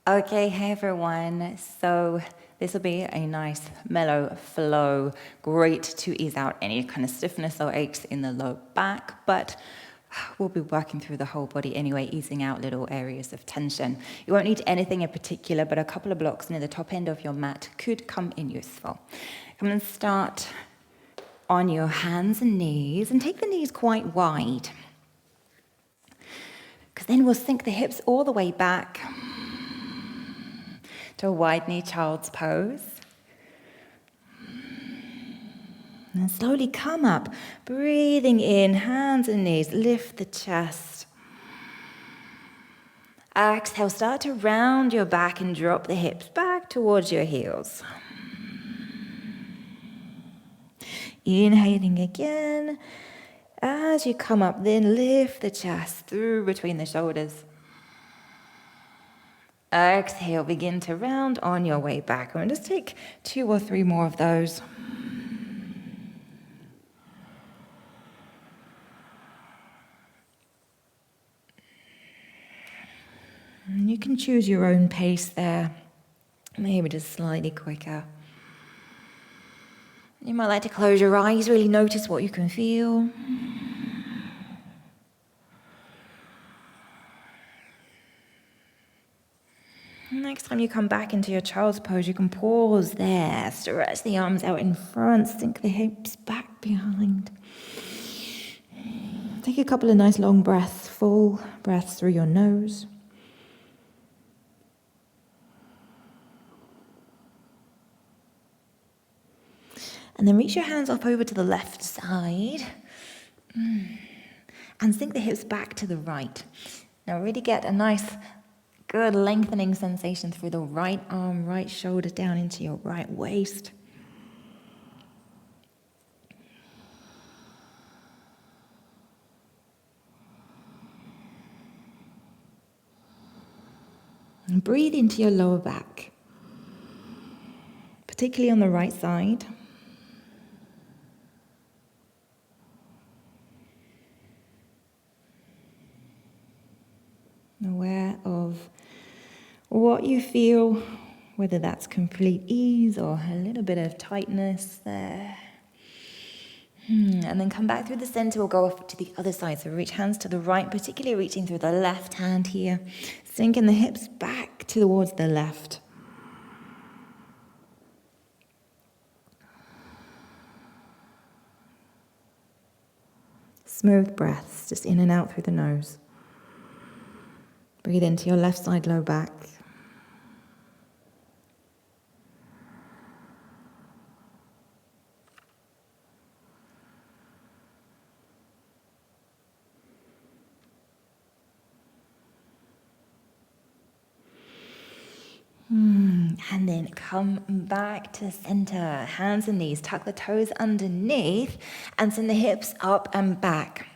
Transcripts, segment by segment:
Okay, hey everyone. So this will be a nice mellow flow, great to ease out any kind of stiffness or aches in the low back, but we'll be working through the whole body anyway, easing out little areas of tension. You won't need anything in particular, but a couple of blocks near the top end of your mat could come in useful. Come and start on your hands and knees, and take the knees quite wide, because then we'll sink the hips all the way back to a wide knee child's pose. And slowly come up, breathing in, hands and knees, lift the chest. Exhale, start to round your back and drop the hips back towards your heels. Inhaling again. As you come up, then lift the chest through between the shoulders. Exhale, begin to round on your way back. And just take 2 or 3 more of those. And you can choose your own pace there, maybe just slightly quicker. You might like to close your eyes, really notice what you can feel. Next time you come back into your child's pose, you can pause there, stretch the arms out in front, sink the hips back behind. Take a couple of nice long breaths, full breaths through your nose. And then reach your hands up over to the left side and sink the hips back to the right. Now really get a nice, good lengthening sensation through the right arm, right shoulder down into your right waist. And breathe into your lower back, particularly on the right side. Aware of what you feel, whether that's complete ease or a little bit of tightness there. And then come back through the center. We'll go off to the other side. So reach hands to the right, particularly reaching through the left hand here. Sinking the hips back towards the left. Smooth breaths, just in and out through the nose. Breathe into your left side low back. And then come back to center. Hands and knees, tuck the toes underneath and send the hips up and back.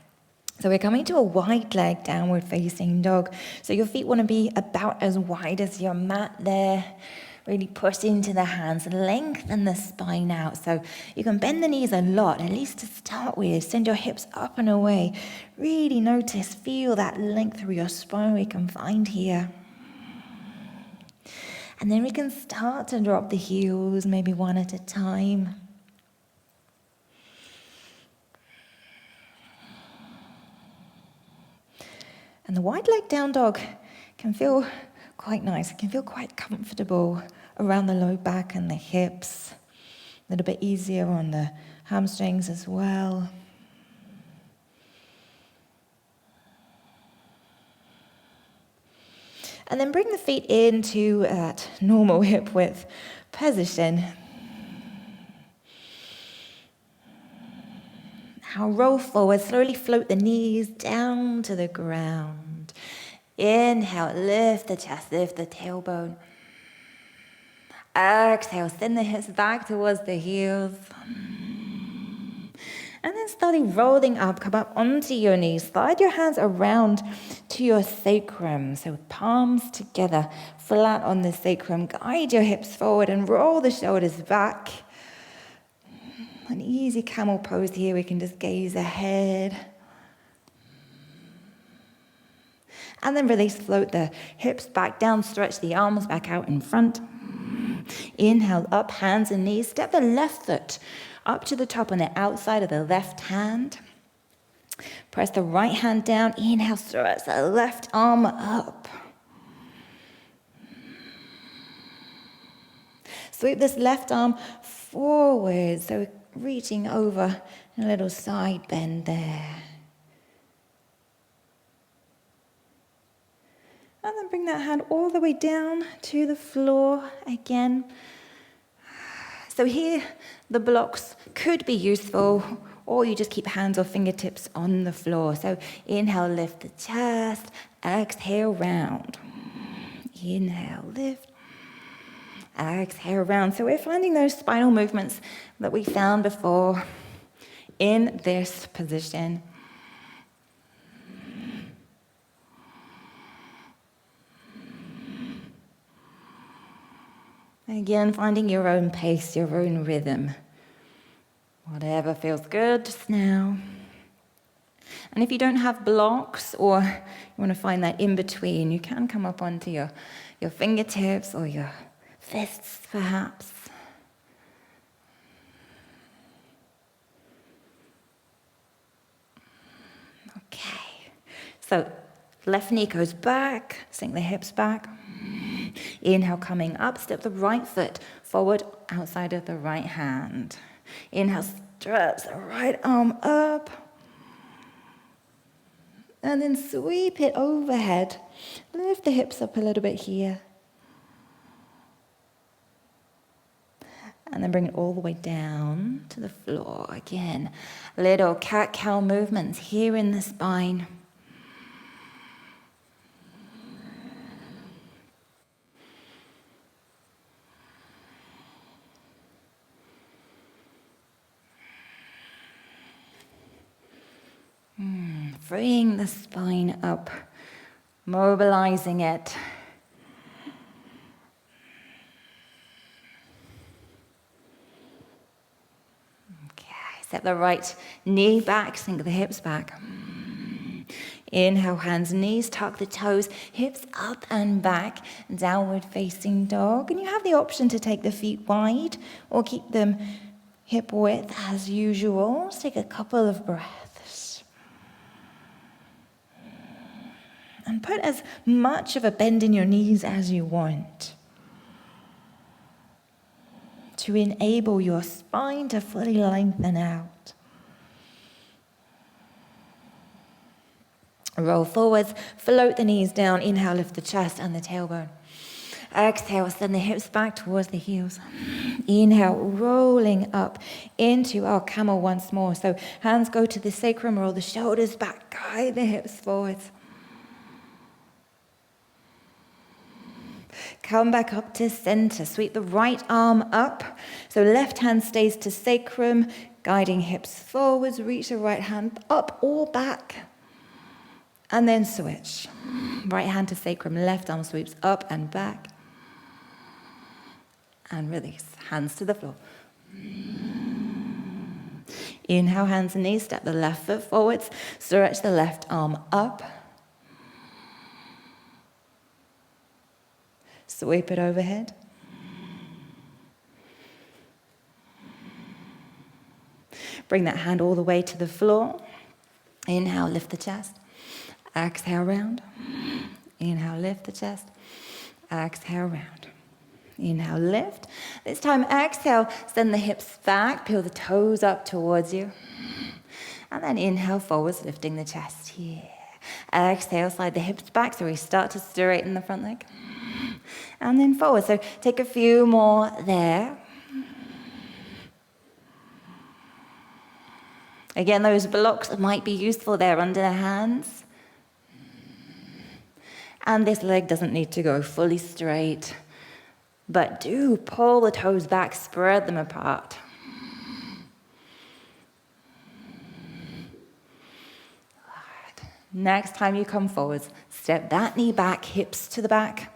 So we're coming to a wide leg downward facing dog. So your feet want to be about as wide as your mat there. Really push into the hands, lengthen the spine out. So you can bend the knees a lot, at least to start with. Send your hips up and away. Really notice, feel that length through your spine we can find here. And then we can start to drop the heels, maybe one at a time. And the wide leg down dog can feel quite nice. It can feel quite comfortable around the low back and the hips. A little bit easier on the hamstrings as well. And then bring the feet into that normal hip width position. Now roll forward, slowly float the knees down to the ground. Inhale, lift the chest, lift the tailbone. Exhale, send the hips back towards the heels. And then slowly rolling up, come up onto your knees. Slide your hands around to your sacrum. So palms together, flat on the sacrum. Guide your hips forward and roll the shoulders back. An easy camel pose here. We can just gaze ahead. And then release, float the hips back down, stretch the arms back out in front. Inhale up, hands and knees. Step the left foot up to the top on the outside of the left hand. Press the right hand down. Inhale, stretch the left arm up. Sweep this left arm forward, so reaching over, a little side bend there. And then bring that hand all the way down to the floor again. So here, the blocks could be useful, or you just keep hands or fingertips on the floor. So inhale, lift the chest, exhale, round. Inhale, lift. Exhale, round. So we're finding those spinal movements that we found before in this position. Again, finding your own pace, your own rhythm. Whatever feels good just now. And if you don't have blocks or you want to find that in between, you can come up onto your fingertips or your fists perhaps. Okay. So left knee goes back, sink the hips back. Inhale, coming up, step the right foot forward outside of the right hand. Inhale, stretch the right arm up. And then sweep it overhead. Lift the hips up a little bit here. And then bring it all the way down to the floor. Again, little cat-cow movements here in the spine. Freeing the spine up, mobilizing it. Okay, step the right knee back, sink the hips back. Inhale, hands, knees, tuck the toes, hips up and back, downward facing dog. And you have the option to take the feet wide or keep them hip width as usual. Let's take a couple of breaths. And put as much of a bend in your knees as you want to enable your spine to fully lengthen out. Roll forwards, float the knees down. Inhale, lift the chest and the tailbone. Exhale, send the hips back towards the heels. Inhale, rolling up into our camel once more. So hands go to the sacrum, roll the shoulders back, guide the hips forwards. Come back up to center. Sweep the right arm up. So left hand stays to sacrum, guiding hips forwards. Reach the right hand up or back. And then switch. Right hand to sacrum, left arm sweeps up and back. And release. Hands to the floor. Inhale, hands and knees. Step the left foot forwards. Stretch the left arm up. Sweep it overhead. Bring that hand all the way to the floor. Inhale, lift the chest. Exhale, round. Inhale, lift the chest. Exhale, round. Inhale, lift. This time, exhale, send the hips back, peel the toes up towards you. And then inhale, forwards, lifting the chest here. Exhale, slide the hips back so we start to straighten the front leg. And then forward. So take a few more there. Again, those blocks might be useful there under the hands. And this leg doesn't need to go fully straight. But do pull the toes back, spread them apart. Next time you come forwards, step that knee back, hips to the back.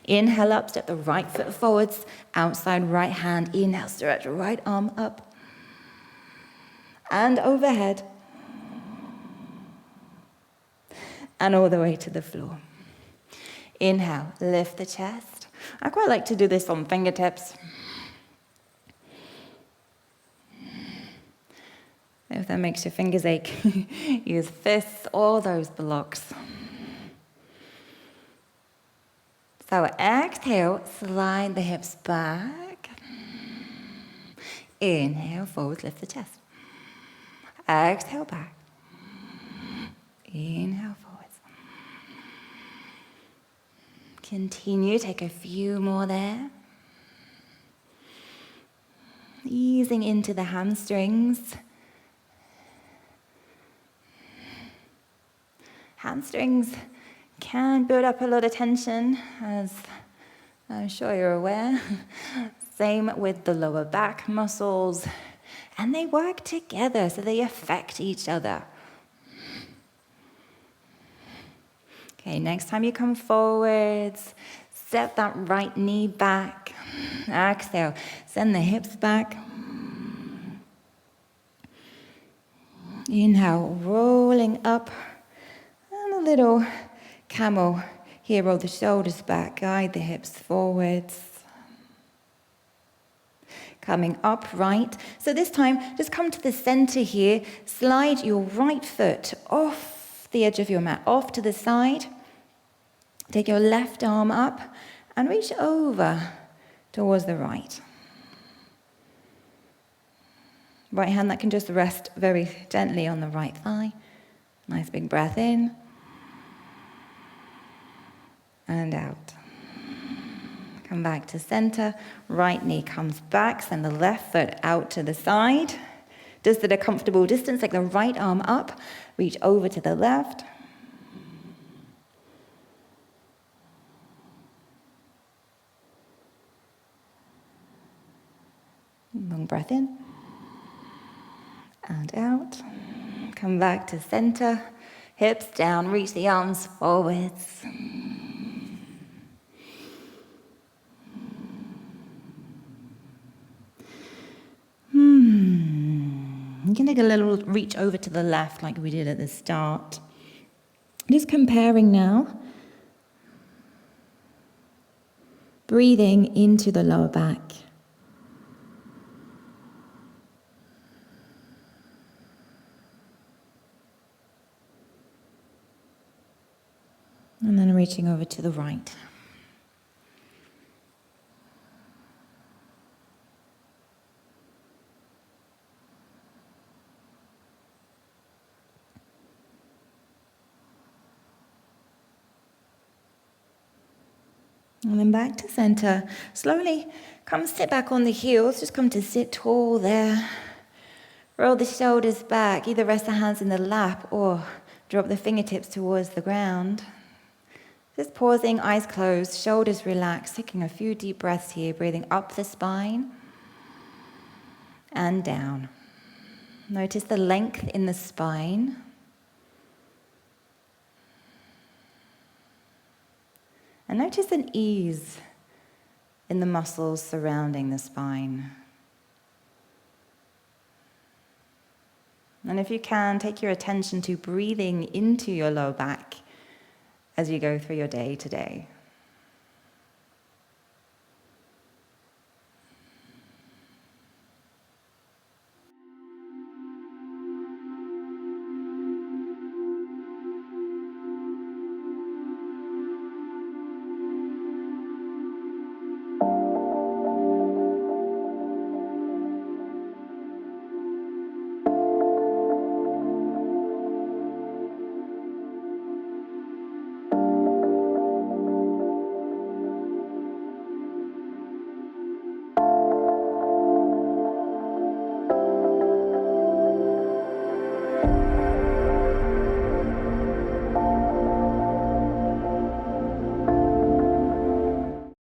Inhale up, step the right foot forwards, outside right hand. Inhale, stretch right arm up. And overhead. and all the way to the floor. Inhale, lift the chest. I quite like to do this on fingertips. If that makes your fingers ache, use fists or those blocks. So exhale, slide the hips back. Inhale, forward, lift the chest. Exhale, back. Inhale, forwards. Continue, take a few more there. Easing into the hamstrings. Hamstrings can build up a lot of tension, as I'm sure you're aware. Same with the lower back muscles. And they work together, so they affect each other. Okay, next time you come forwards, step that right knee back. Exhale, send the hips back. Inhale, rolling up. And a little camel. Here, roll the shoulders back, guide the hips forwards. Coming upright. So this time, just come to the center here. Slide your right foot off the edge of your mat, off to the side. Take your left arm up and reach over towards the right. Right hand that can just rest very gently on the right thigh. Nice big breath in. And out. Come back to center. Right knee comes back. Send the left foot out to the side. Just at a comfortable distance, take the right arm up. Reach over to the left. Long breath in. And out. Come back to center. Hips down. Reach the arms forwards. You can take a little reach over to the left like we did at the start. Just comparing now. Breathing into the lower back. And then reaching over to the right. And then back to center. Slowly come sit back on the heels. Just come to sit tall there. Roll the shoulders back. Either rest the hands in the lap or drop the fingertips towards the ground. Just pausing, eyes closed, shoulders relaxed. Taking a few deep breaths here. Breathing up the spine and down. Notice the length in the spine. And notice an ease in the muscles surrounding the spine. And if you can, take your attention to breathing into your low back as you go through your day today.